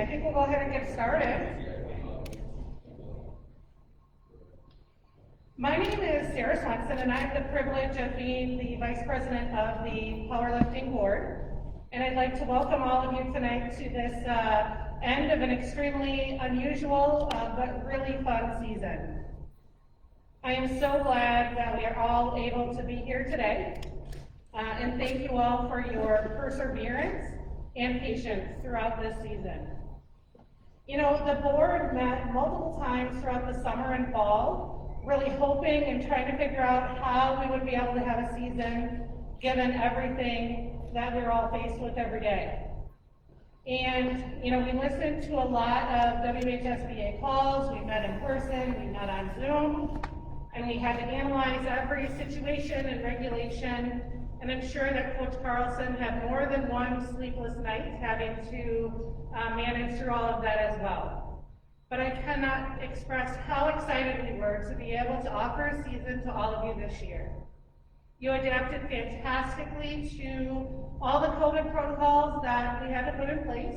I think we'll go ahead and get started. My name is Sarah Swenson, and I have the privilege of being the Vice President of the Powerlifting Board. And I'd like to welcome all of you tonight to this end of an extremely unusual but really fun season. I am so glad that we are all able to be here today. And thank you all for your perseverance and patience throughout this season. You know, the board met multiple times throughout the summer and fall, really hoping and trying to figure out how we would be able to have a season given everything that we're all faced with every day. And, you know, we listened to a lot of WHSBA calls, we met in person, we met on Zoom, and we had to analyze every situation and regulation. And I'm sure that Coach Carlson had more than one sleepless night having to manage through all of that as well. But I cannot express how excited we were to be able to offer a season to all of you this year. You adapted fantastically to all the COVID protocols that we had to put in place.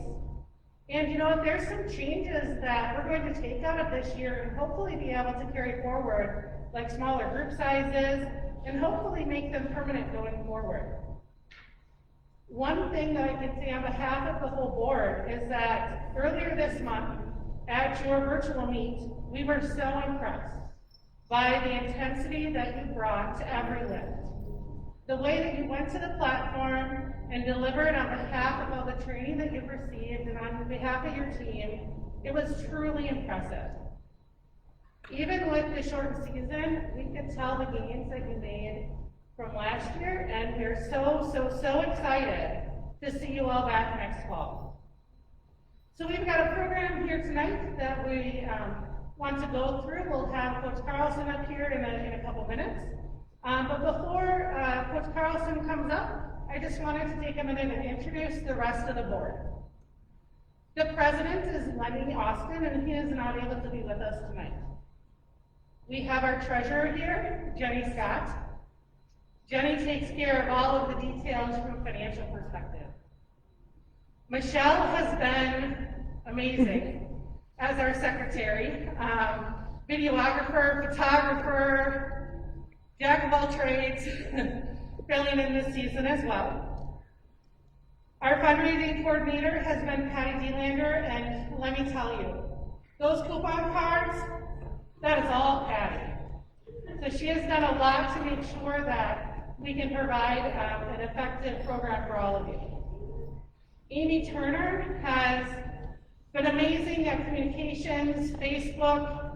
And you know, there's some changes that we're going to take out of this year and hopefully be able to carry forward, like smaller group sizes, and hopefully make them permanent going forward. One thing that I can say on behalf of the whole board is that earlier this month at your virtual meet, we were so impressed by the intensity that you brought to every lift. The way that you went to the platform and delivered on behalf of all the training that you've received and on behalf of your team, it was truly impressive. Even with the short season, we could tell the gains that you made from last year, and we're so excited to see you all back next fall. So we've got a program here tonight that we want to go through. We'll have Coach Carlson up here in a couple minutes. But before Coach Carlson comes up, I just wanted to take a minute and introduce the rest of the board. The president is Lenny Austin, and he is not able to be with us tonight. We have our treasurer here, Jenny Scott. Jenny takes care of all of the details from a financial perspective. Michelle has been amazing as our secretary, videographer, photographer, jack of all trades, filling in this season as well. Our fundraising coordinator has been Patty Delander, and let me tell you, those coupon cards, that is all Patty. So she has done a lot to make sure that we can provide an effective program for all of you. Amy Turner has been amazing at communications, Facebook,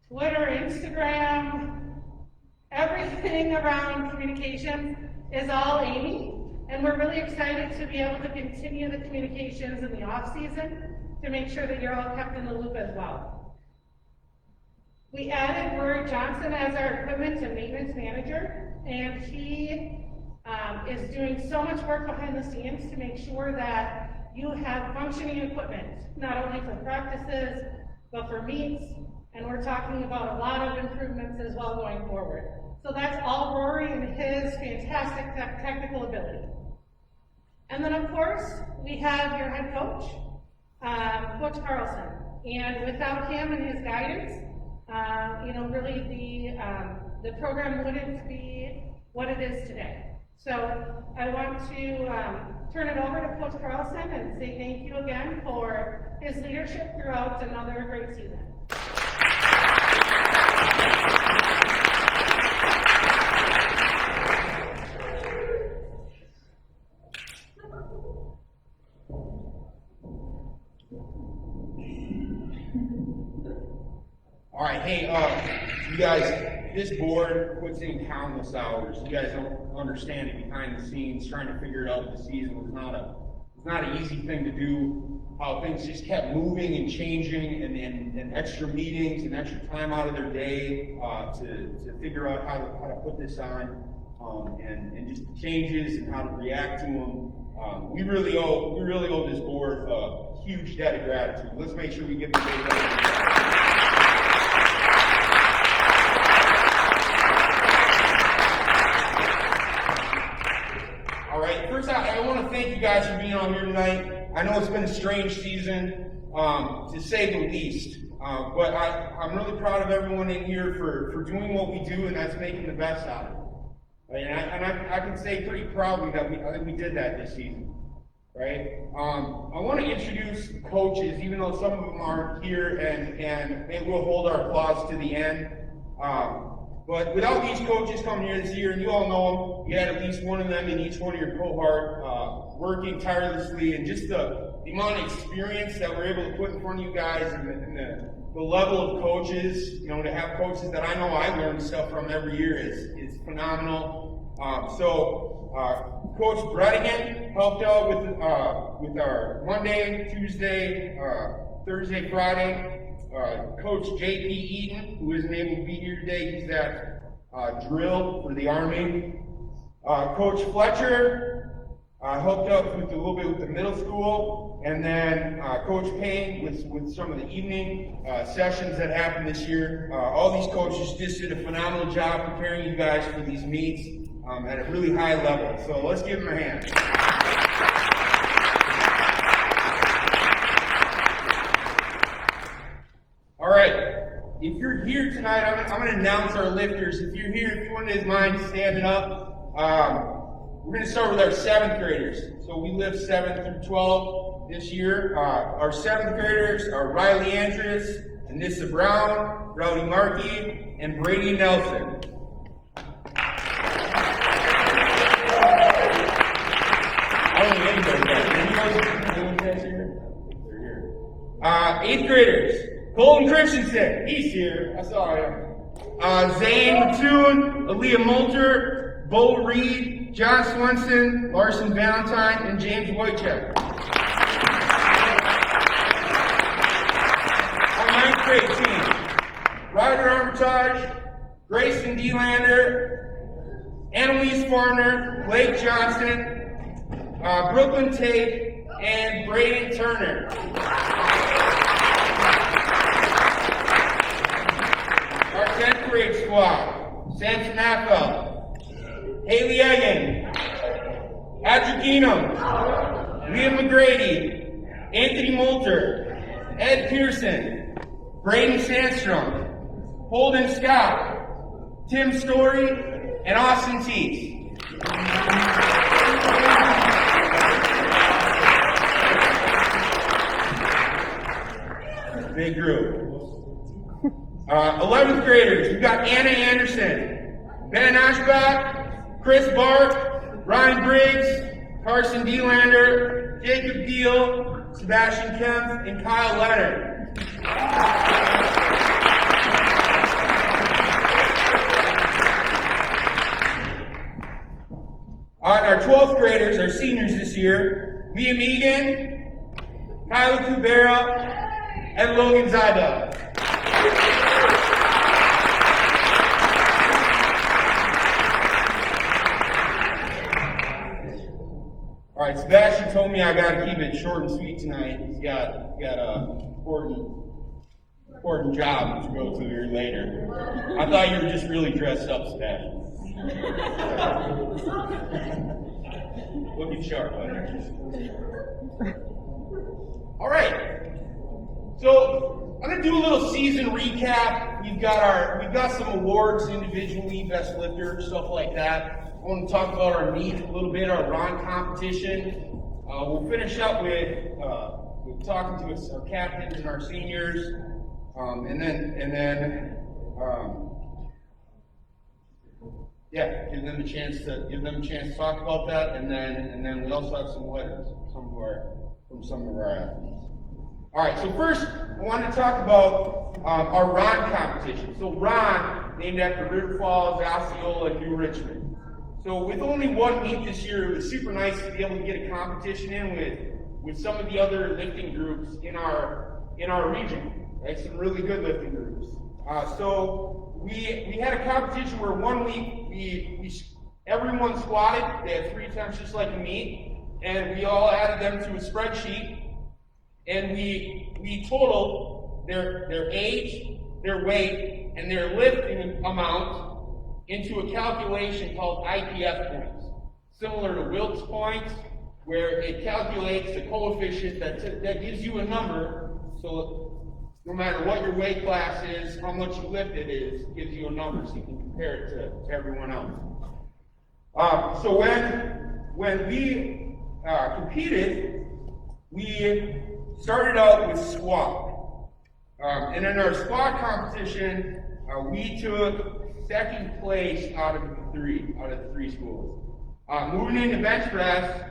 Twitter, Instagram, everything around communications is all Amy. And we're really excited to be able to continue the communications in the off season to make sure that you're all kept in the loop as well. We added Rory Johnson as our equipment and maintenance manager, and he is doing so much work behind the scenes to make sure that you have functioning equipment, not only for practices, but for meets, and we're talking about a lot of improvements as well going forward. So that's all Rory and his fantastic technical ability. And then of course, we have your head coach, Coach Carlson, and without him and his guidance, you know, really the program wouldn't be what it is today. So I want to turn it over to Coach Carlson and say thank you again for his leadership throughout another great season. All right, hey, you guys, this board puts in countless hours. You guys don't understand it behind the scenes, trying to figure it out this season. It's not an easy thing to do. How things just kept moving and changing, and extra meetings and extra time out of their day to figure out how to put this on, and just the changes and how to react to them. We really owe this board a huge debt of gratitude. Let's make sure we give them a big thank you. All right, first I want to thank you guys for being on here tonight. I know it's been a strange season. to say the least. But I'm really proud of everyone in here for doing what we do, and that's making the best out of it. And I can say pretty proudly that I think we did that this season, right? I want to introduce coaches, even though some of them aren't here, and maybe we'll hold our applause to the end. But without these coaches coming here this year, and you all know them, you had at least one of them in each one of your cohort, working tirelessly, and just the amount of experience that we're able to put in front of you guys, and the level of coaches, to have coaches that I know I learn stuff from every year is phenomenal. Coach Bredigan helped out with our Monday, Tuesday, Thursday, Friday. Coach J.P. Eaton, who isn't able to be here today, he's at drill for the Army. Coach Fletcher helped out with a little bit with the middle school, and then Coach Payne with some of the evening sessions that happened this year. All these coaches just did a phenomenal job preparing you guys for these meets at a really high level. So let's give them a hand. All right, if you're here tonight, I'm going to announce our lifters. If you're here, if you wouldn't mind standing up, we're going to start with our 7th graders. So we lift 7th through 12 this year. Our 7th graders are Riley Andrews, Anissa Brown, Rowdy Markey, and Brady Nelson. I don't know anybody guys here. They're here. 8th graders. Colton Christensen, he's here. I saw him. Zane Mattoon, Aaliyah Moulter, Bo Reed, John Swenson, Larson Valentine, and James Wojcik. Our 9th grade team: Ryder Armitage, Grayson Delander, Annalise Farner, Blake Johnson, Brooklyn Tate, and Braden Turner. Our 10th grade squad: Samson Affel, Haley Egan, Patrick Eenum, Liam McGrady, Anthony Moulter, Ed Pearson, Braden Sandstrom, Holden Scott, Tim Story, and Austin Teets. Big group. 11th graders, we've got Anna Anderson, Ben Ashbach, Chris Bark, Ryan Briggs, Carson Delander, Jacob Deal, Sebastian Kempf, and Kyle Leonard. Our 12th graders, our seniors this year: Liam Egan, Kyla Kubera, and Logan Zybel. All right, Sebastian told me I got to keep it short and sweet tonight. He's got a important job to go to here later. I thought you were just really dressed up, Sebastian. Looking sharp, buddy. All right. So I'm gonna do a little season recap. We've got some awards individually, best lifter, stuff like that. I want to talk about our meet a little bit, our RON competition. We'll finish up with talking to our captains and our seniors, and then give them a chance to talk about that, and then we also have some letters from some of our athletes. All right, so first I wanted to talk about our RON competition. So RON, named after River Falls, Osceola, and New Richmond. So with only one meet this year, it was super nice to be able to get a competition in with some of the other lifting groups in our region, right? Some really good lifting groups. So we had a competition where 1 week everyone squatted. They had 3 attempts just like a meet, and we all added them to a spreadsheet, and we totaled their age, their weight, and their lifting amount into a calculation called IPF points, similar to Wilks points, where it calculates the coefficient that gives you a number So no matter what your weight class is, how much you lifted is, gives you a number so you can compare it to everyone else. So when we competed, we started out with squat. And in our squat competition, we took second place out of the three schools. Moving into bench press,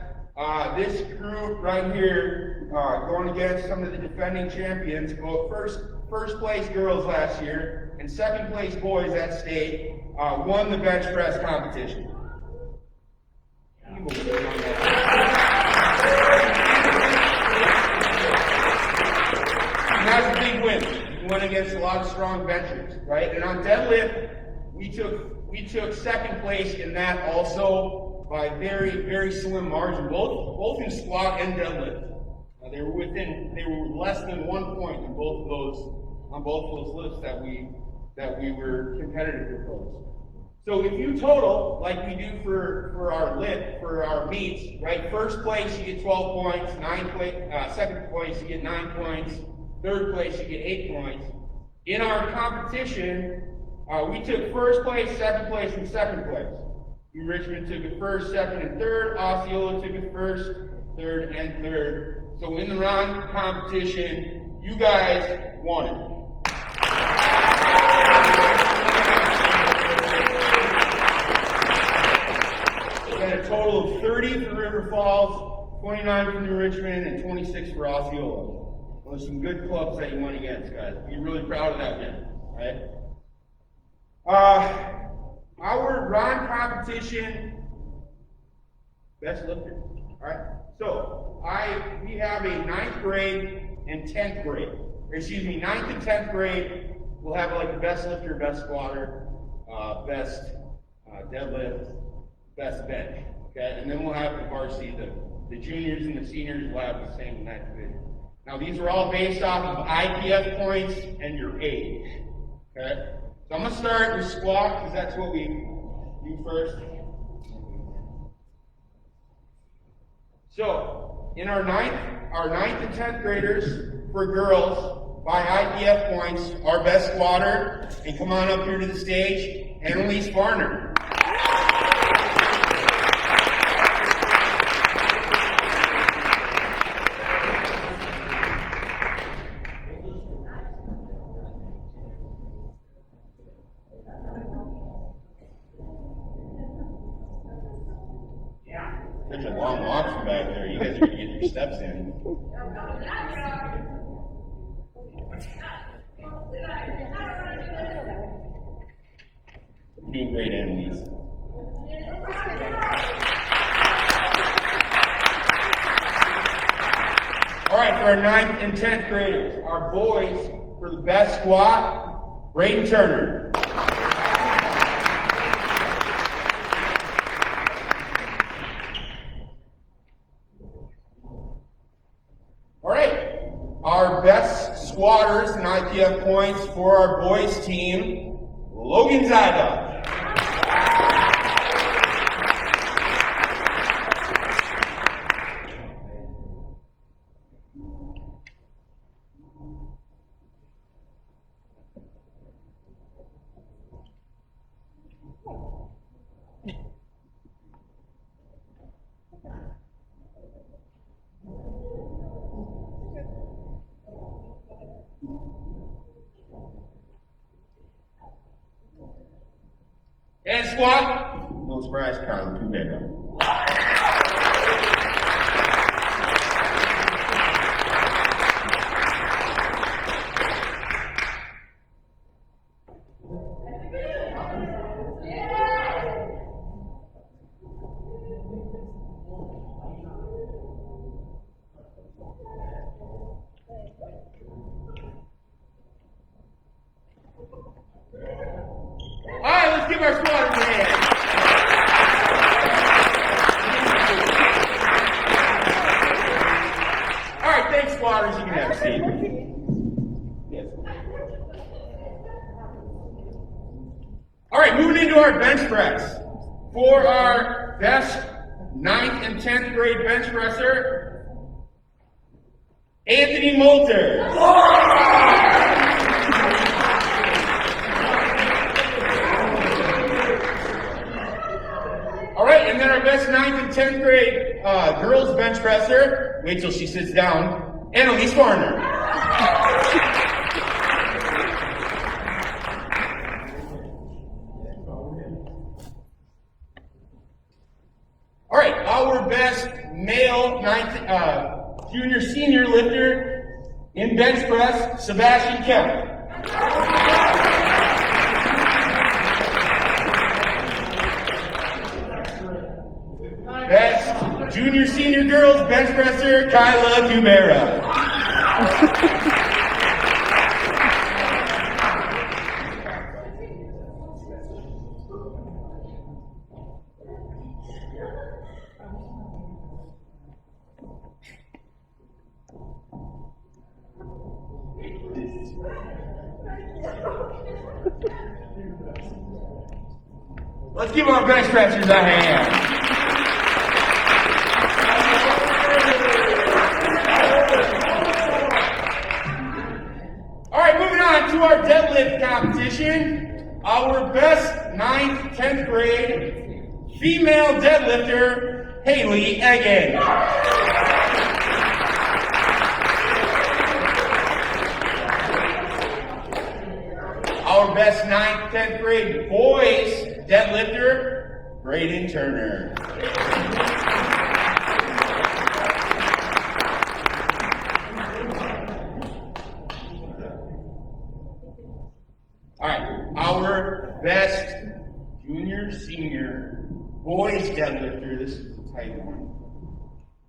this group right here, going against some of the defending champions, both first place girls last year and second place boys at state, won the bench press competition. And that's a big win. We went against a lot of strong benchers, right? And on deadlift, we took second place in that also by very, very slim margin, both in squat and deadlift. They were less than 1 point in both of those lifts that we were competitive with those. So if you total, like we do for our meets, right? First place you get 12 points, second place you get 9 points, third place you get 8 points. In our competition, we took first place, second place, and second place. New Richmond took it first, second, and third. Osceola took it first, third, and third. So in the round competition, you guys won it. We had a total of 30 for River Falls, 29 for New Richmond, and 26 for Osceola. Those are some good clubs that you won against, guys. Be really proud of that win, right? Our round competition, best lifter. All right. So we have a 9th grade and 10th grade. Or excuse me, 9th and 10th grade. We'll have like the best lifter, best squatter, best deadlift, best bench. Okay, and then we'll have the varsity, the juniors and the seniors will have the same in that division. Now these are all based off of IPF points and your age. Okay. So I'm going to start with squat because that's what we do first. So, in our 9th and 10th graders, for girls, by IPF points, our best squatter, and come on up here to the stage, Annalise Farner. Such a long walk from back there. You guys are going to get your steps in. You're doing great, Annalise. All right, for our 9th and 10th graders, our boys, for the best squat, Braden Turner. Our best squatters and IPF points for our boys team, Logan Zyda. And squat. No surprise, Carl Kubeka. All right, let's give our squatters a hand. All right, thanks, squatters. You can have a seat. Yes. All right, moving into our bench press. For our best 9th and 10th grade bench presser, Anthony Moulter. All right, and then our best 9th and 10th grade girls bench presser, wait till she sits down, Annalise Warner. All right, our best male junior senior lifter in bench press, Sebastian Kemp. Best junior senior girls bench presser, Kyla Kubera. Let's give our bench pressers a hand. All right, moving on to our deadlift competition. Our best 9th, 10th grade female deadlifter, Haley Egan. Our best 9th, 10th grade boys deadlifter, Braden Turner. All right, our best junior, senior boys deadlifter, this is the tight one,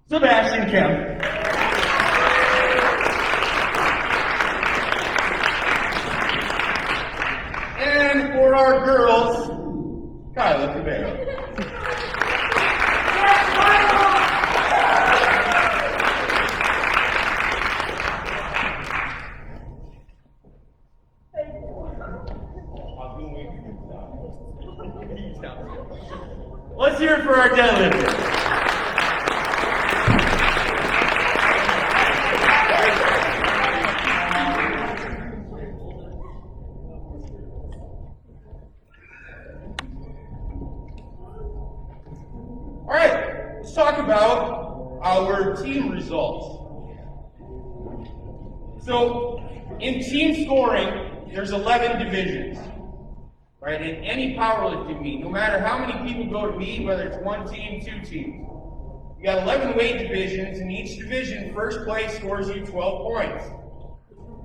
Sebastian Kemp. And for our girls, Kyla Cabello. Let's hear it for our deadlifters. All right, let's talk about our team results. So, in team scoring, there's 11 divisions, right? In any powerlifting meet, no matter how many people go to meet, whether it's one team, two teams, you got 11 weight divisions. In each division, first place scores you 12 points.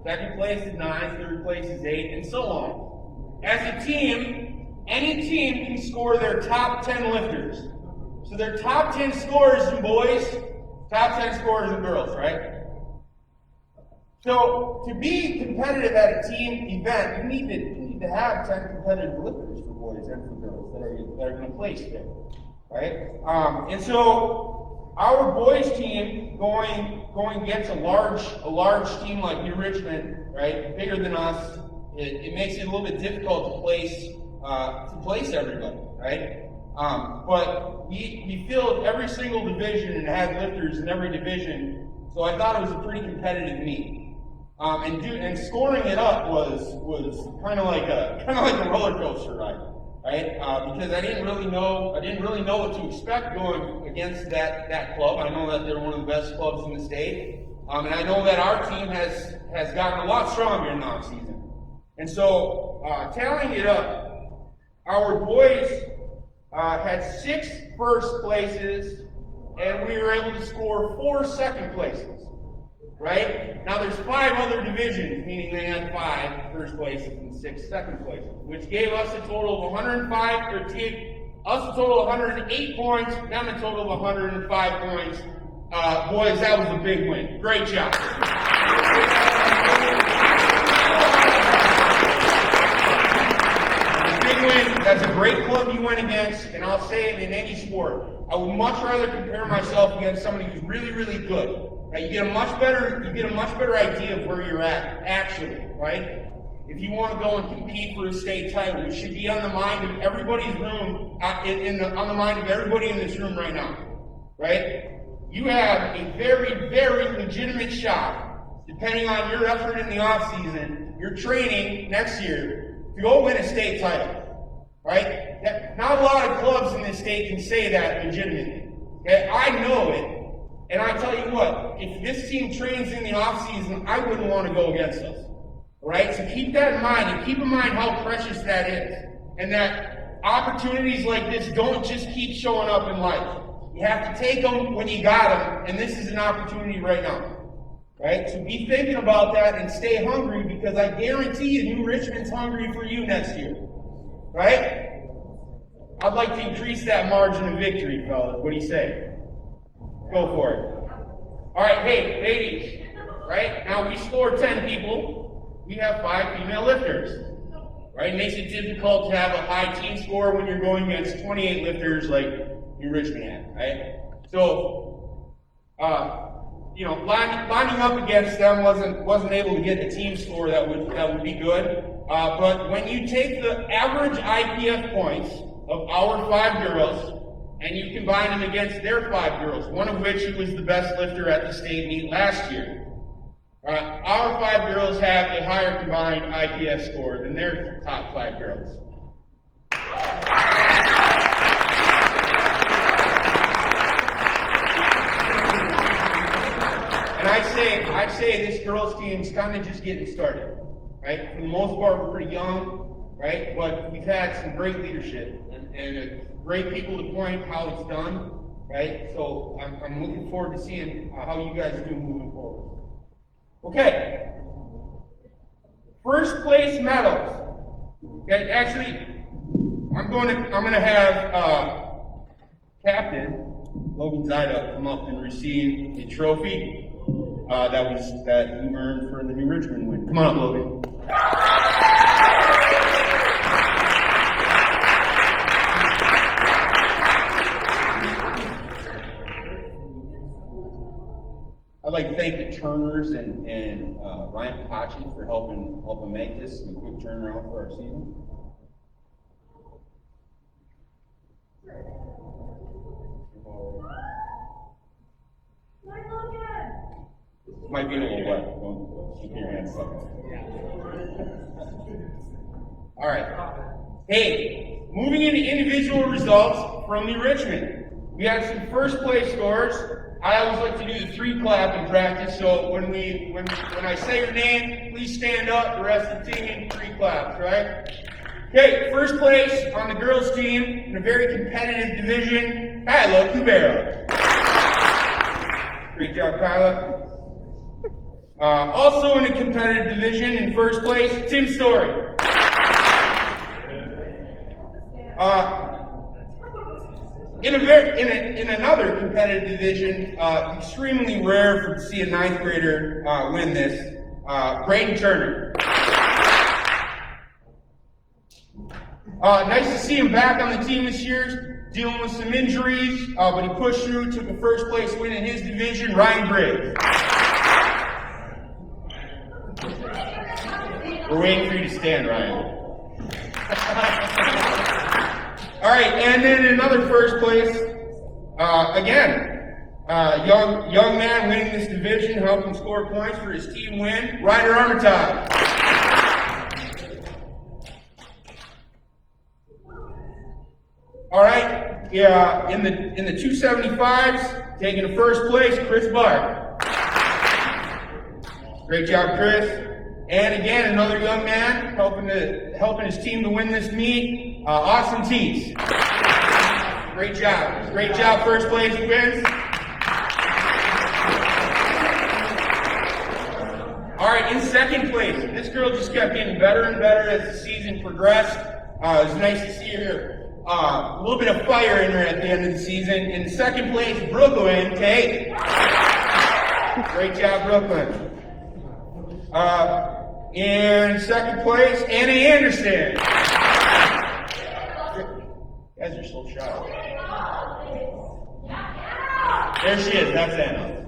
Second place is 9, third place is 8, and so on. As a team, any team can score their top 10 lifters. So their top 10 scorers in boys, top 10 scorers in girls, right? So to be competitive at a team event, you need to have 10 competitive lifters for boys and for girls that are going to place there, right? And so our boys team going against a large team like New Richmond, right, bigger than us, it makes it a little bit difficult to place everybody, right? But we filled every single division and had lifters in every division, so I thought it was a pretty competitive meet. And scoring it up was kind of like a roller coaster ride, right? Because I didn't really know what to expect going against that club. I know that they're one of the best clubs in the state, and I know that our team has gotten a lot stronger in the off season. And so, tallying it up, our boys had 6 first places, and we were able to score 4 second places. Right? Now there's 5 other divisions, meaning they had 5 first places and 6 second places, which gave us a total of 105, or gave us a total of 108 points, them a total of 105 points. Boys, that was a big win. Great job. Big win. That's a great club you went against, and I'll say it in any sport. I would much rather compare myself against somebody who's really, really good. Right, you get a much better idea of where you're at, actually, right? If you want to go and compete for a state title, it should be on the mind of everybody's room, on the mind of everybody in this room right now, right? you have a very, very legitimate shot, depending on your effort in the offseason, your training next year, to go win a state title, right? Not a lot of clubs in this state can say that legitimately. Okay? I know it, and I tell you what, if this team trains in the offseason, I wouldn't want to go against us. Right? So keep that in mind, and keep in mind how precious that is. And that opportunities like this don't just keep showing up in life. You have to take them when you got them, and this is an opportunity right now. Right? So be thinking about that and stay hungry, because I guarantee you New Richmond's hungry for you next year. Right? I'd like to increase that margin of victory, fellas. What do you say? Go for it. All right, hey, ladies. Right? Now we scored 10 people. We have 5 female lifters, right? It makes it difficult to have a high team score when you're going against 28 lifters like New Richmond had, right? So, lining up against them wasn't able to get the team score that would be good. But when you take the average IPF points of our 5 girls and you combine them against their 5 girls, one of which was the best lifter at the state meet last year. Our 5 girls have a higher combined IPS score than their top 5 girls. And I'd say this girls team's kind of just getting started, right? For the most part, we're pretty young, right? But we've had some great leadership and great people to point how it's done, right? So I'm looking forward to seeing how you guys do moving forward. Okay, first place medals. Okay, actually, I'm gonna have Captain Logan Zyda come up and receive the trophy that he earned for the New Richmond win. Come on up, Logan. I'd like to thank the Turners and Ryan Pachi for helping make this a quick turnaround for our season. Might be a little wet. Don't keep your hands up. All right. Hey, moving into individual results from New Richmond. We had some first place scores. I always like to do the 3 clap in practice, so when I say your name, please stand up. The rest of the team in 3 claps, right? Okay, first place on the girls team in a very competitive division, Kyla Cubero. Great job, Kyla. Also in a competitive division in first place, Tim Story. In another competitive division, extremely rare to see a 9th grader win this, Braden Turner. Nice to see him back on the team this year, dealing with some injuries, but he pushed through, took a first place win in his division, Ryan Briggs. We're waiting for you to stand, Ryan. All right, and then in another first place, young man winning this division, helping score points for his team win, Ryder Armitage. All right, in the 275s, taking the first place, Chris Bart. Great job, Chris. And again, another young man helping his team to win this meet, Austin Teets. Great job, first place wins. All right, in second place, this girl just kept getting better and better as the season progressed. It was nice to see her, a little bit of fire in her at the end of the season. In second place, Brooklyn Tate. Great job, Brooklyn. In second place, Anna Anderson. You guys are so shy. There she is, that's Anna.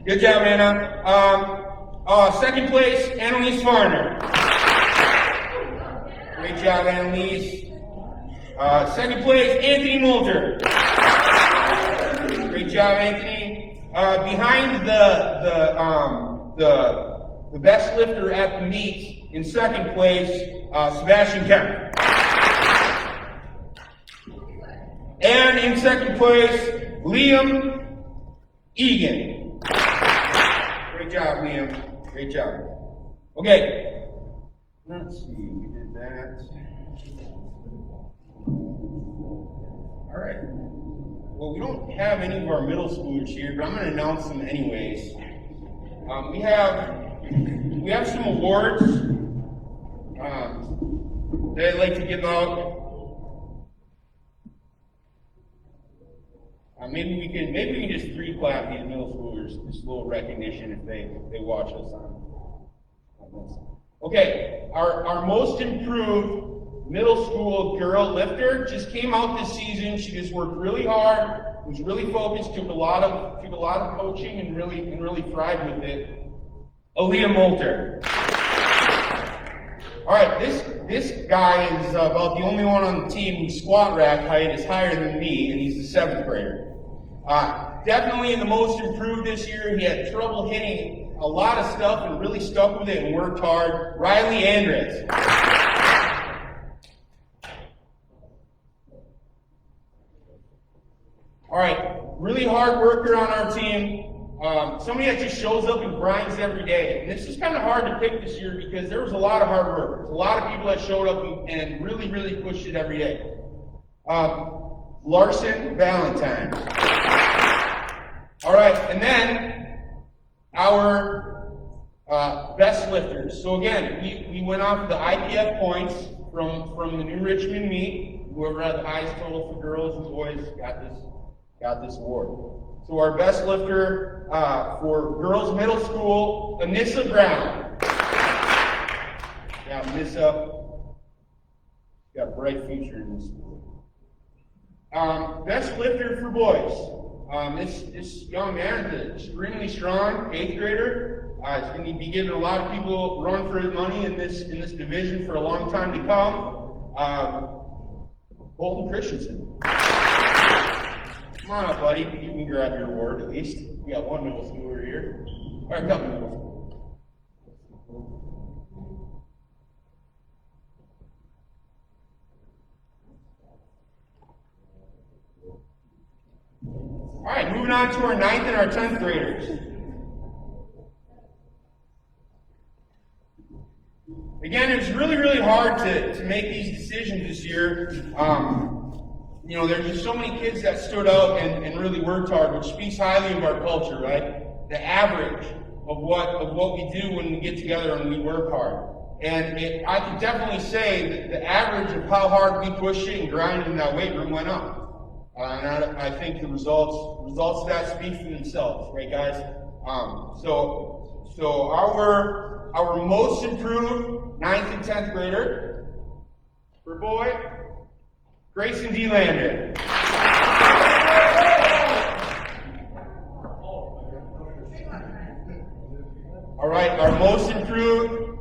Good job, Anna. Second place, Annalise Farner. Great job, Annalise. Second place, Anthony Moulter. Great job, Anthony. Behind the best lifter at the meet, in second place, Sebastian Kemp. And in second place, Liam Egan. Great job, Liam. Great job. Okay. Let's see, we did that. All right. Well, we don't have any of our middle schoolers here, but I'm going to announce them anyways. We have some awards that I'd like to give out. Maybe we can just three clap these middle schoolers, just a little recognition if they watch us on this. Okay, our most improved middle school girl lifter just came out this season. She just worked really hard, was really focused, took a lot of coaching, and really thrived with it. Aaliyah Moulter. All right, this guy is about the only one on the team whose squat rack height is higher than me, and he's a 7th grader. Definitely the most improved this year. He had trouble hitting a lot of stuff and really stuck with it and worked hard. Riley Andres. All right, really hard worker on our team. Somebody that just shows up and grinds every day. And this is kind of hard to pick this year because there was a lot of hard workers. A lot of people that showed up and really pushed it every day. Larson Valentine. All right, and then our best lifters. So again, we went off the IPF points from the New Richmond meet. Whoever had the highest total for girls and boys got this award. So our best lifter for girls middle school, Anissa Brown. Yeah, Anissa got a bright future in this school. Best lifter for boys. This young man is extremely strong, 8th grader. He's going to be giving a lot of people a run for his money in this division for a long time to come. Bolton Christensen. Come on up, buddy. You can grab your award at least. We got one middle schooler here. All right, come middle school. All right, moving on to our 9th and our 10th graders. Again, it was really hard to make these decisions this year. You know, there's just so many kids that stood out and really worked hard, which speaks highly of our culture, right? The average of what we do when we get together and we work hard. And I can definitely say that the average of how hard we pushed it and grinded in that weight room went up. And I think the results of that speak for themselves, right, guys? So our most improved 9th and 10th grader for boy, Grayson D. Lander. All right, our most improved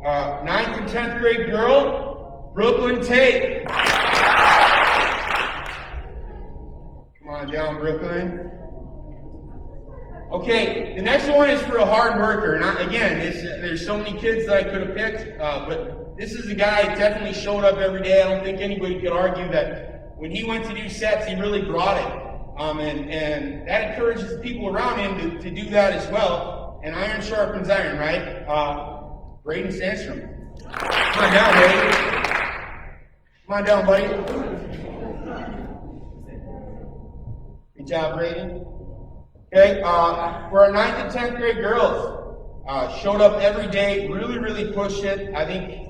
9th and 10th grade girl, Brooklyn Tate. Come on down, Brooklyn. Okay, the next one is for a hard worker. And again, there's so many kids that I could have picked, but this is a guy that definitely showed up every day. I don't think anybody could argue that when he went to do sets, he really brought it. And that encourages the people around him to do that as well. And iron sharpens iron, right? Braden Sandstrom. Come on down, Braden. Come on down, buddy. Good job, Braden. Okay, for our 9th and 10th grade girls, showed up every day, really pushed it. I think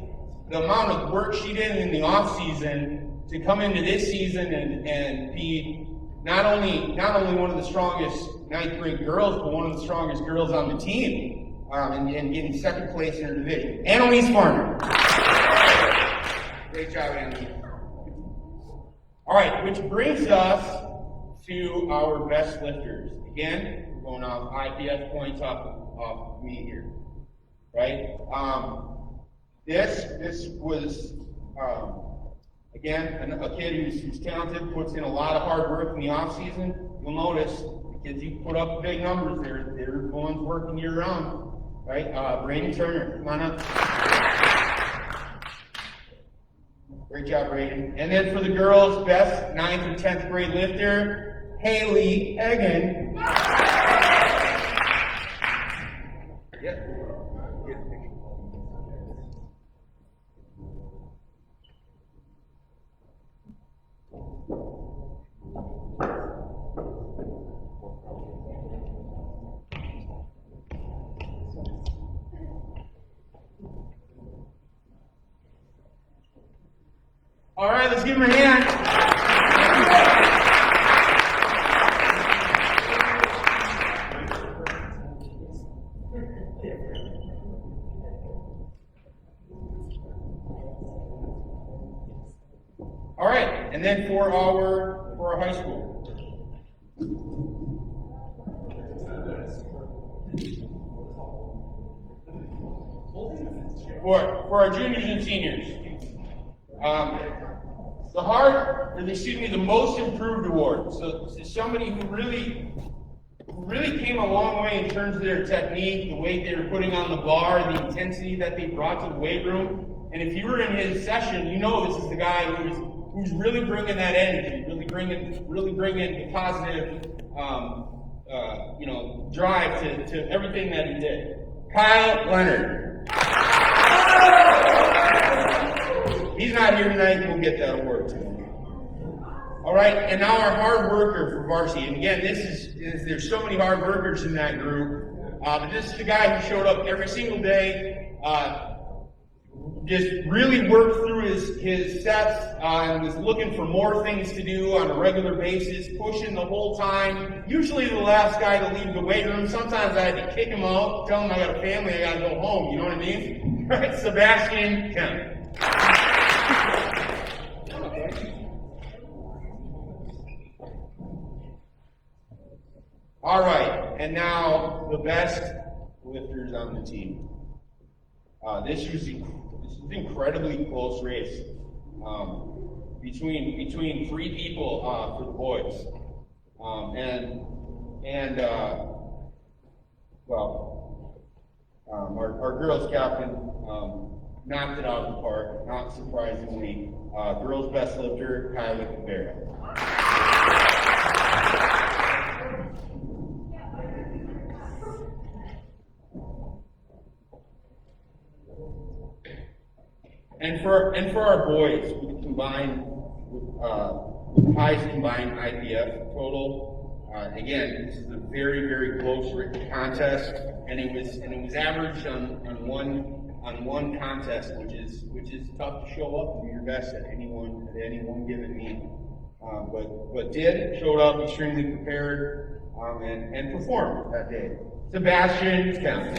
the amount of work she did in the off season to come into this season and be not only one of the strongest 9th grade girls, but one of the strongest girls on the team, and getting 2nd place in her division. Annalise Farmer. Great job, Annalise. All right, which brings us to our best lifters. Again, we're going off IPF points off me here, right? This was again a kid who's talented, puts in a lot of hard work in the off season. You'll notice kids who put up big numbers, they're the ones working year round, right? Brayden Turner, come on up. Great job, Brayden. And then for the girls, best 9th and 10th grade lifter, Haley Egan. Yep. All right, let's give him a hand. All right, and then for our high school. For our juniors and seniors. The most improved award. So somebody who really came a long way in terms of their technique, the weight they were putting on the bar, the intensity that they brought to the weight room. And if you were in his session, you know this is the guy who's really bringing that energy, really bringing the positive, drive to everything that he did. Kyle Leonard. He's not here tonight. We'll get that award to him. All right, and now our hard worker for varsity. And again, there's so many hard workers in that group. But this is the guy who showed up every single day, just really worked through his sets, and was looking for more things to do on a regular basis, pushing the whole time. Usually the last guy to leave the weight room. Sometimes I had to kick him out, tell him I got a family, I got to go home. You know what I mean? Right, Sebastian Kemp. All right, and now the best lifters on the team. This was an incredibly close race between 3 people for the boys, our girls captain knocked it out of the park. Not surprisingly, girls best lifter Kylie Cabrera. And for our boys, we combined with the highest combined IPF total. Again, this is a very, very close contest, and it was averaged on one contest, which is tough to show up and do your best at any one given meet. But showed up extremely prepared and performed that day. Sebastian Kemp.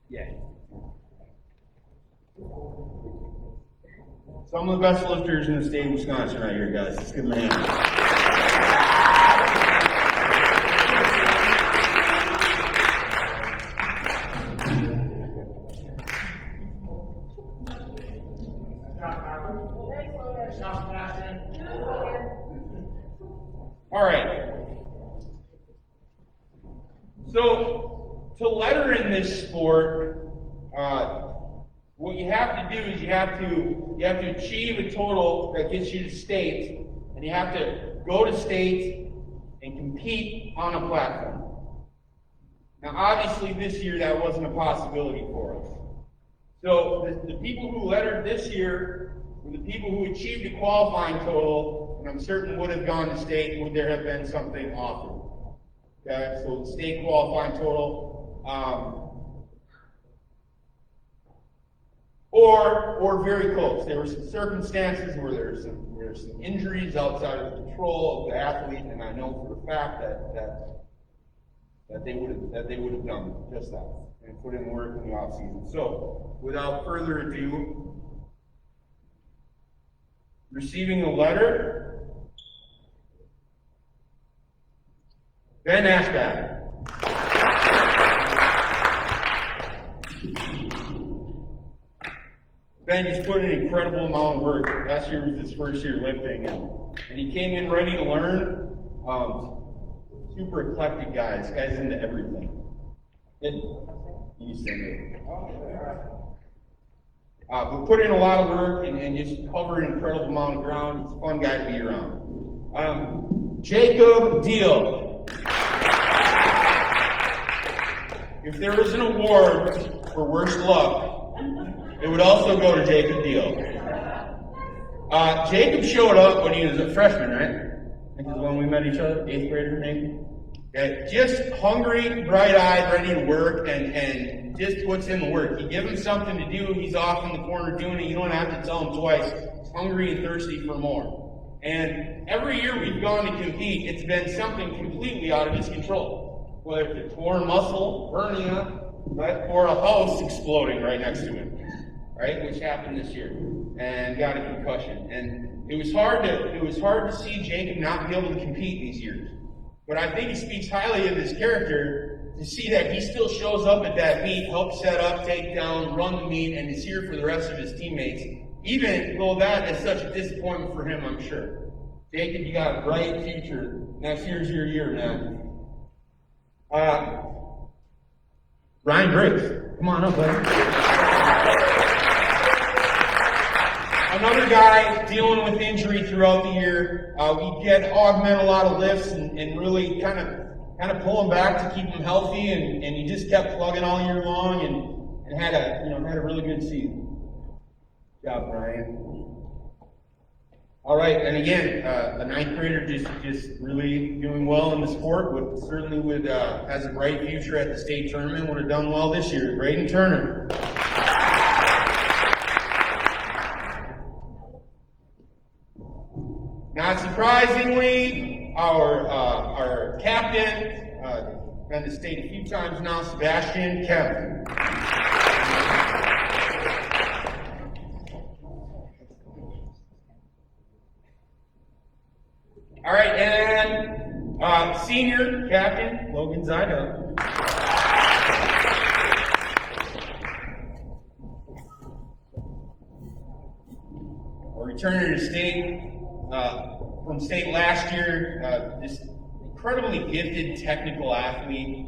Yeah. Some of the best lifters in the state of Wisconsin right here, guys. Let's give them a hand. All right. So, to letter in this sport, what you have to do is you have to achieve a total that gets you to state, and you have to go to state and compete on a platform. Now, obviously, this year that wasn't a possibility for us. So the people who lettered this year were the people who achieved a qualifying total, and I'm certain would have gone to state would there have been something offered. Okay, so state qualifying total. Or very close. There were some circumstances where there were some injuries outside of the control of the athlete, and I know for a fact that they would have done just that and put in work in the off season. So, without further ado, receiving a letter, Ben Ashback. Ben just put in an incredible amount of work. Last year was his first year lifting, and he came in ready to learn. Super eclectic guy. This guy's into everything. You sing it. But put in a lot of work and just covered an incredible amount of ground. He's a fun guy to be around. Jacob Deal. If there was an award for worst luck, it would also go to Jacob Deal. Jacob showed up when he was a freshman, right? I think it was when we met each other, 8th grader maybe. Yeah, just hungry, bright-eyed, ready to work, and just puts in the work. You give him something to do, he's off in the corner doing it. You don't have to tell him twice. He's hungry and thirsty for more. And every year we've gone to compete, it's been something completely out of his control. Whether it's a torn muscle, hernia, right, or a house exploding right next to him, right, which happened this year, and got a concussion. And it was hard to see Jacob not be able to compete these years. But I think he speaks highly of his character to see that he still shows up at that meet, helps set up, take down, run the meet, and is here for the rest of his teammates, even though that is such a disappointment for him, I'm sure. Jacob, you got a bright future. Next year's your year, man. Ryan Briggs, come on up, buddy. Another guy dealing with injury throughout the year. We get augment a lot of lifts and really kind of pull him back to keep him healthy, and he just kept plugging all year long and had a really good season. Good job, Brian. All right, and again, a 9th grader just really doing well in the sport. Certainly has a bright future at the state tournament. Would have done well this year. Braden Turner. Not surprisingly, our captain, been to state a few times now, Sebastian Kevin. All right, and senior captain, Logan Zyda. Our returner to state. From state last year, this incredibly gifted technical athlete,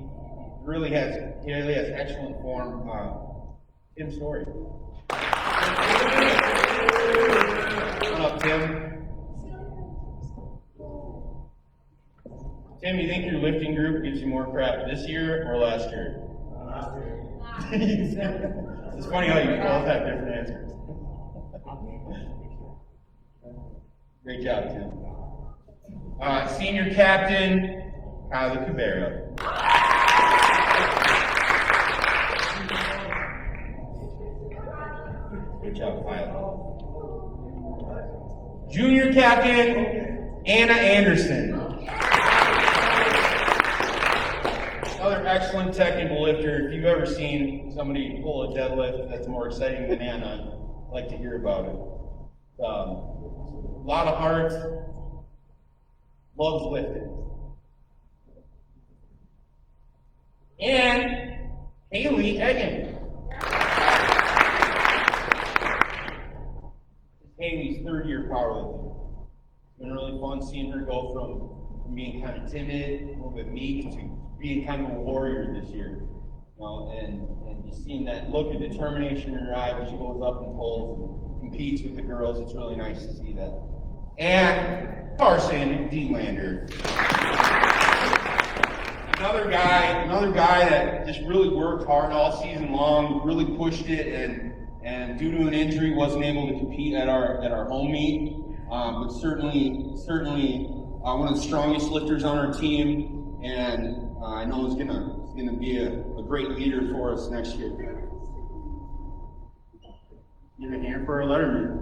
really has excellent form. Tim Story. Come on up, Tim. Tim, you think your lifting group gives you more crap this year or last year? Last year. It's funny how you both have different answers. Great job, Tim. Senior captain, Kylie Cabero. Good job, Kylie. Junior captain, Anna Anderson. Another excellent technical lifter. If you've ever seen somebody pull a deadlift that's more exciting than Anna, I'd like to hear about it. A lot of heart, loves lifting. And Haley Egan. Haley's 3rd year powerlifting. It's been really fun seeing her go from being kind of timid, a little bit meek, to being kind of a warrior this year. And just seeing that look of determination in her eye when she goes up and pulls and competes with the girls, it's really nice to see that. And Carson Delander. Another guy that just really worked hard all season long, really pushed it, and due to an injury wasn't able to compete at our home meet. But certainly one of the strongest lifters on our team, and I know he's gonna be a great leader for us next year. Give it here for a letterman.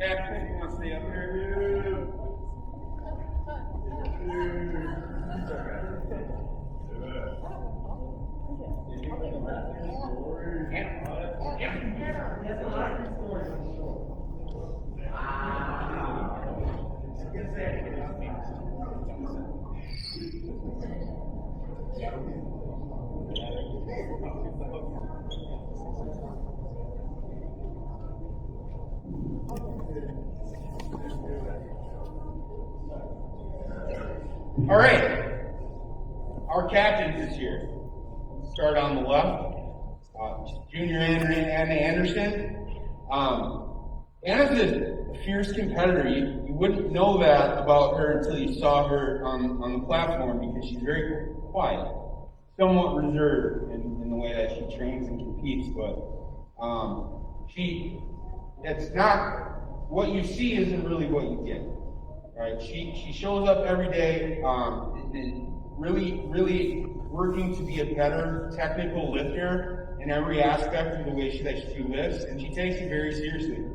Captain, you want to stay up here? All right, our captains this year. Start on the left. Junior Anna Anderson. Anna's a fierce competitor. You wouldn't know that about her until you saw her on the platform because she's very quiet, somewhat reserved in the way that she trains and competes. But it's not what you see isn't really what you get. Right? She shows up every day, really working to be a better technical lifter in every aspect of the way that she lifts, and she takes it very seriously.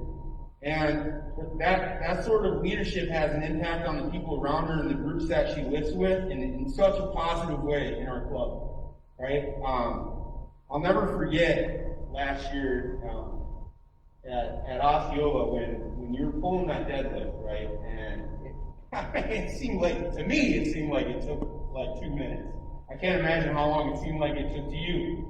And that sort of leadership has an impact on the people around her and the groups that she lifts with in such a positive way in our club, right? I'll never forget last year at Osceola when you were pulling that deadlift, right? And it seemed like it took like 2 minutes. I can't imagine how long it seemed like it took to you.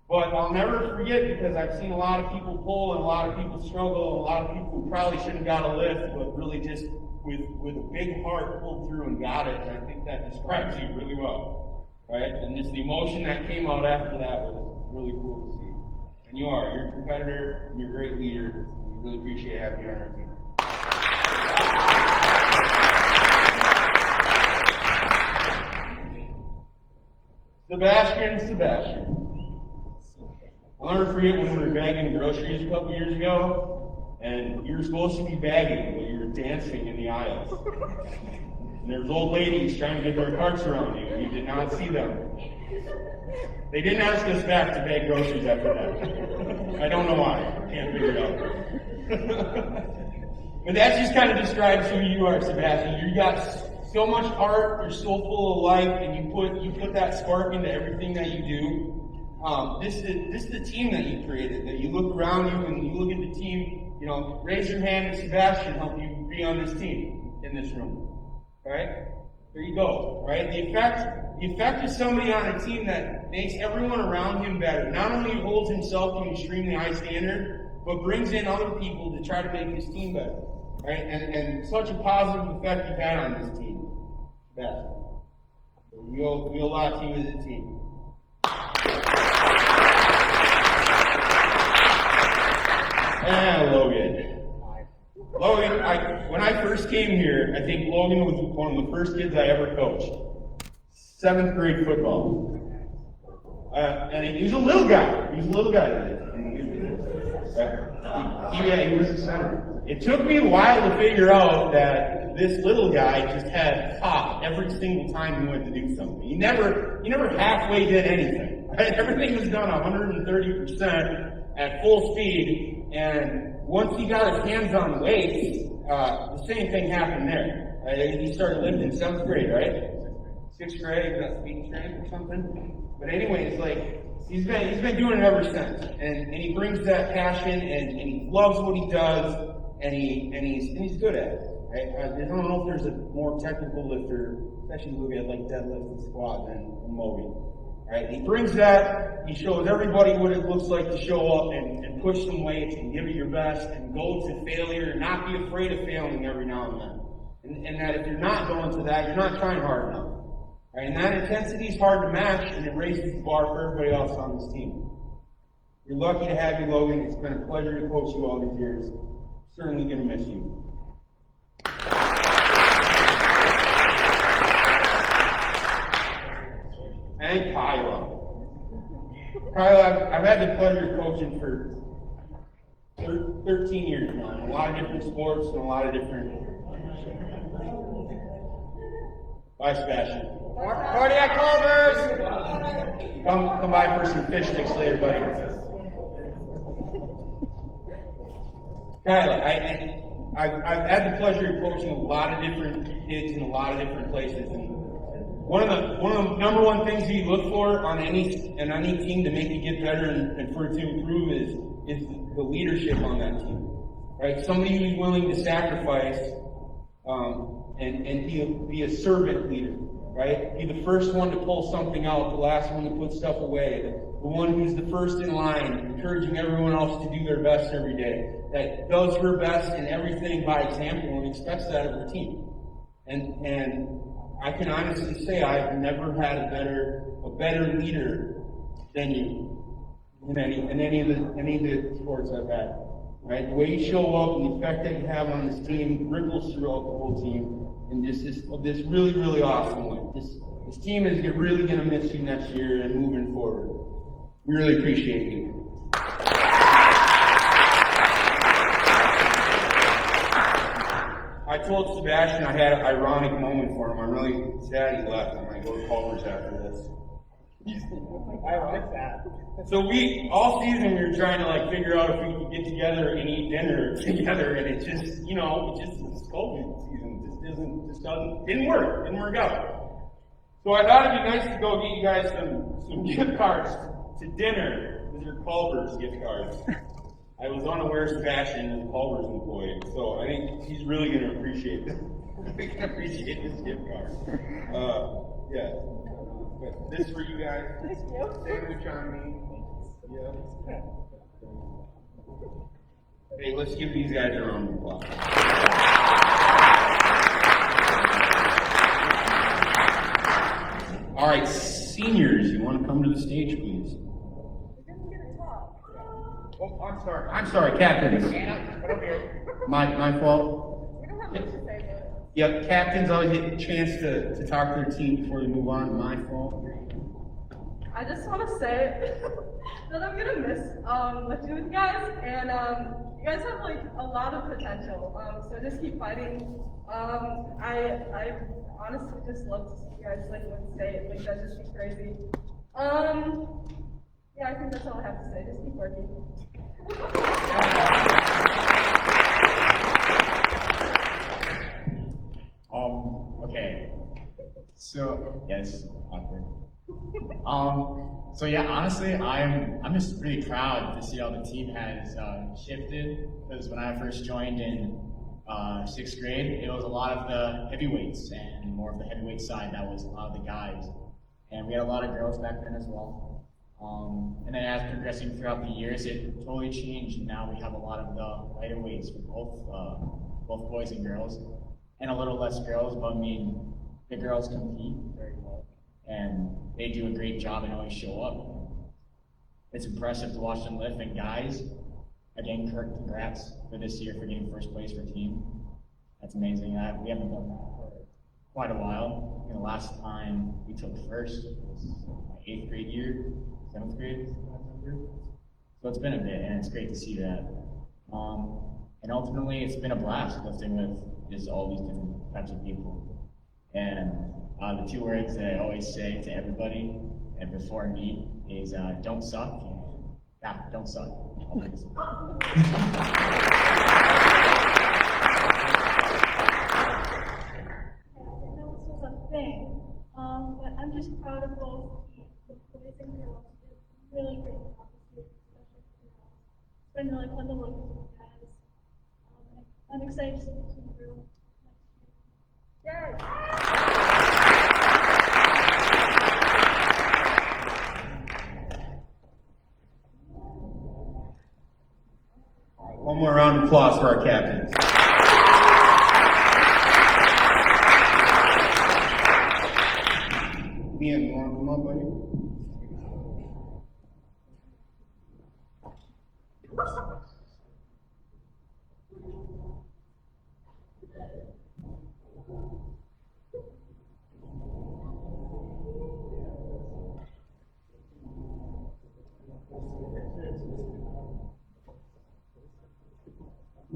But I'll never forget because I've seen a lot of people pull and a lot of people struggle and a lot of people who probably shouldn't have got a lift, but really just with a big heart pulled through and got it. And I think that describes you really well, right? And just the emotion that came out after that was really cool to see. And you're a competitor, and you're a great leader. We really appreciate having you on our team. Sebastian. I'll never forget when we were bagging groceries a couple years ago, and you were supposed to be bagging, but you were dancing in the aisles. And there was old ladies trying to get their carts around you, and you did not see them. They didn't ask us back to bag groceries after that. I don't know why. I can't figure it out. But that just kind of describes who you are, Sebastian. You got so much heart, you're so full of life, and you put that spark into everything that you do. This is the team that you created, that you look around you and you look at the team, raise your hand and Sebastian help you be on this team in this room. Alright? There you go. Right? The effect is somebody on a team that makes everyone around him better. Not only holds himself to an extremely high standard, but brings in other people to try to make his team better. Right? And such a positive effect you've had on this team. Sebastian. We owe a lot to you as a team. And Logan, when I first came here, I think Logan was one of the first kids I ever coached. 7th grade football. And he was a little guy. He was the center. It took me a while to figure out that this little guy just had pop every single time he went to do something. He never halfway did anything. Right? Everything was done 130% at full speed. And once he got his hands on the weights, the same thing happened there. Right? He started lifting 7th grade, right? 6th grade, he got speed training or something. But anyways, he's been doing it ever since. And he brings that passion and he loves what he does and he's good at it. Right? I don't know if there's a more technical lifter, especially look at deadlift and squat than Moby. Right? He brings that, he shows everybody what it looks like to show up and push some weights and give it your best and go to failure and not be afraid of failing every now and then. And that if you're not going to that, you're not trying hard enough. Right? And that intensity is hard to match and it raises the bar for everybody else on this team. You're lucky to have you, Logan. It's been a pleasure to coach you all these years. Certainly going to miss you. And Kyla. I've had the pleasure of coaching for 13 years now, in a lot of different sports and a lot of different. Bye, Sebastian. Cardiac Culvers! Come by for some fish sticks later, buddy. Kyla, I've had the pleasure of coaching a lot of different kids in a lot of different places, and one of the number one things you look for on any team to make it get better and for it to improve is the leadership on that team, right? Somebody who's willing to sacrifice and be a servant leader, right? Be the first one to pull something out, the last one to put stuff away, the one who's the first in line, encouraging everyone else to do their best every day, that does her best in everything by example and expects that of her team. And I can honestly say I've never had a better leader than you in any of the sports I've had. Right? The way you show up and the effect that you have on this team ripples throughout the whole team in this really, really awesome way. This team is really going to miss you next year and moving forward. We really appreciate you. I told Sebastian I had an ironic moment for him. I'm really sad he left. I'm going to go to Culver's after this. I like that. So all season we were trying to figure out if we could get together and eat dinner together, and it just, this COVID season didn't work out. So I thought it'd be nice to go get you guys some gift cards to dinner. These are Culver's gift cards. I was unaware Sebastian is a Culver's employee, so I think he's really going to appreciate this. He can appreciate this gift card. Yeah. But this for you guys. Thank you. Sandwich on me. Yeah. Hey, let's give these guys a round of applause. All right, seniors, you want to come to the stage, please? Oh, I'm sorry, captains. My fault. We don't have much to say, but. Yep, captains always get a chance to talk to their team before they move on. My fault. I just want to say that I'm gonna miss lifting with you guys, and you guys have a lot of potential. So just keep fighting. I honestly just love to see you guys win state. That'd just be crazy. Yeah, I think that's all I have to say. Just keep working. Okay. So, yes, awkward. So yeah, honestly, I'm just really proud to see how the team has shifted, because when I first joined in 6th grade, it was a lot of the heavyweights, and more of the heavyweight side, that was a lot of the guys. And we had a lot of girls back then as well. And then as progressing throughout the years, it totally changed, and now we have a lot of the lighter weights for both boys and girls, and a little less girls, but I mean, the girls compete very well, and they do a great job and always show up. It's impressive to watch them lift, and guys, again, congrats for this year for getting first place for team. That's amazing. We haven't done that for quite a while. The last time we took first was my 8th grade year, 7th grade, so it's been a bit, and it's great to see that. And ultimately, it's been a blast lifting with just all these different types of people. And the 2 words that I always say to everybody and before me is don't suck. Yeah, don't suck. I didn't know this was a thing, but I'm just proud of both the boys and girls. It's really great job this year, especially for girls. It's been really fun to work with you guys. I'm excited to see the team grow next year. Yay! One more round of applause for our captains. Liam, you want to come up, buddy?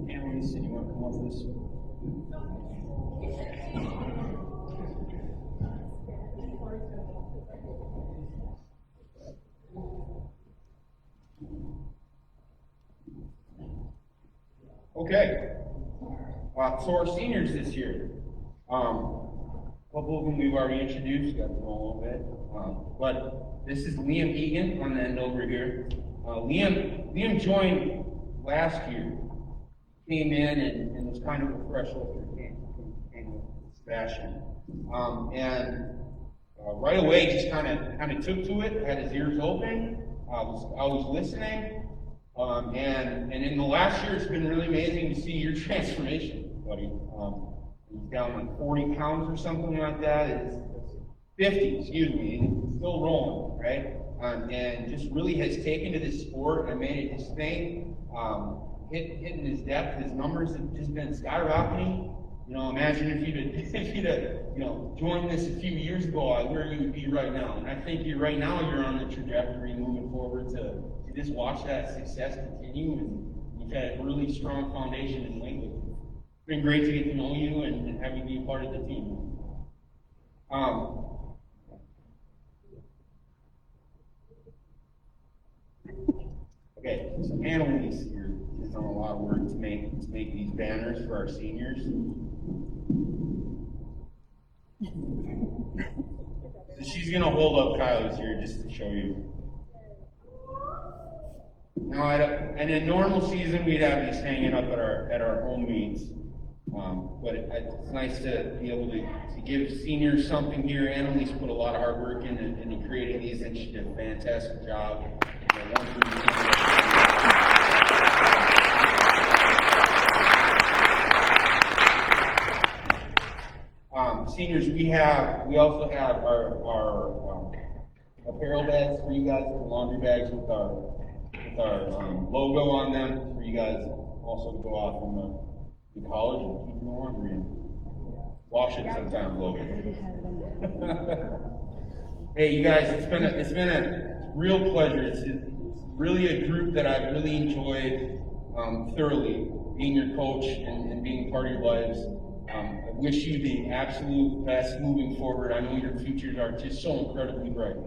Annalise, you want to come up with this? Okay. So our seniors this year, a couple of them we've already introduced, got to know a little bit. But this is Liam Egan on the end over here. Liam joined last year. Came in and was kind of a fresh lifter, came with Sebastian. And right away just kind of took to it, had his ears open, was always listening. And in the last year, it's been really amazing to see your transformation, buddy. He's down like 40 pounds or something like that. It's 50, excuse me, and he's still rolling, right? And just really has taken to this sport and made it his thing. Hitting his depth, his numbers have just been skyrocketing. You know, imagine if you'd joined this a few years ago, where you would be right now. And I think right now you're on the trajectory moving forward to just watch that success continue, and you've had a really strong foundation in lately. It's been great to get to know you and have you be a part of the team. Okay, so Annalise here has done a lot of work to make these banners for our seniors. So she's gonna hold up Kylie's here just to show you. Now, in a normal season, we'd have these hanging up at our home meets, but it's nice to be able to give seniors something here. Annalise put a lot of hard work into creating these, and she did a fantastic job. Seniors, we also have our apparel bags for you guys, the laundry bags with our logo on them for you guys also to go off from the college and keep your laundry and wash it sometimes, Logan. Hey, you guys, it's been a real pleasure. It's really a group that I've really enjoyed thoroughly, being your coach and being part of your lives. I wish you the absolute best moving forward. I know your futures are just so incredibly bright,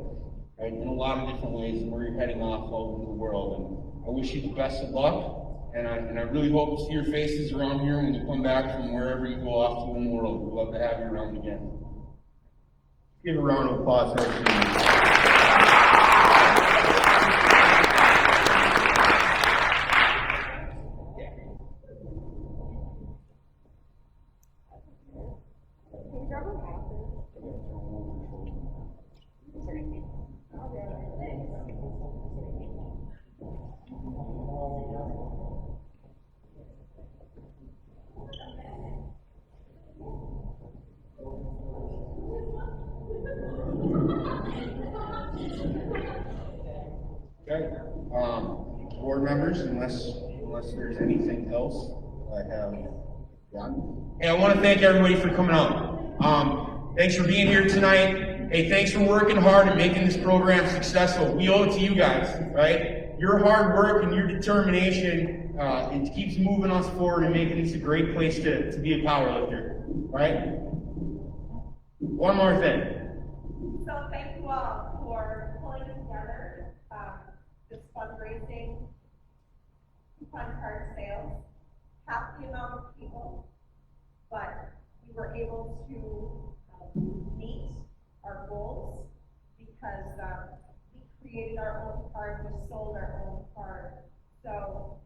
right, in a lot of different ways, and where you're heading off all over the world. And I wish you the best of luck, and I really hope to see your faces around here when you come back from wherever you go off to in the world. We'd love to have you around again. Give a round of applause for our team. Okay, board members, unless there's anything else I have done. Hey, I want to thank everybody for coming out. Thanks for being here tonight. Hey, thanks for working hard and making this program successful. We owe it to you guys, right? Your hard work and your determination, it keeps moving us forward and making this a great place to be a powerlifter, right? One more thing. So thank you all for pulling together this fundraising coupon card sales. Half the amount of people, but we were able to meet our goals because we created our own card, we sold our own card. So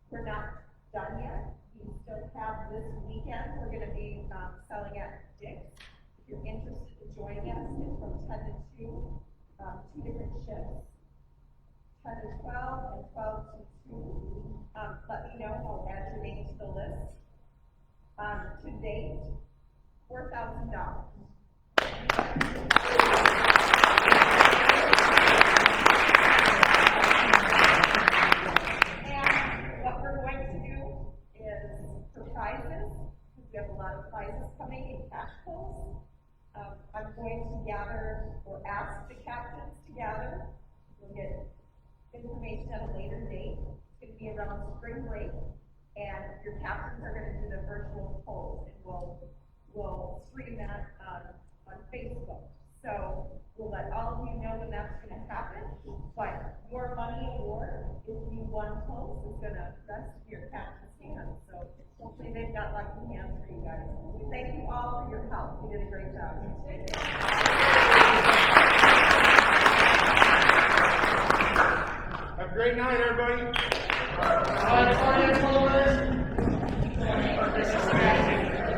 we're not done yet. We still have this weekend. We're going to be selling at Dick's. If you're interested in joining us, it's from 10 to 2, two different shifts, 10 to 12 and 12 to 2. Let me know, I'll add your name to the list. To date, $4,000. And what we're going to do is for prizes, because we have a lot of prizes coming in cash pulls. I'm going to gather or ask the captains to gather. We'll get information at a later date. It's going to be around spring break, and your captains are going to do the virtual polls, and we'll stream that on Facebook. So we'll let all of you know when that's going to happen. But your money award, if you won polls, is going to rest in your captain's hands. So hopefully they've got lucky hands for you guys. Thank you all for your help. You did a great job. Have a great night, everybody. All right, finance holders.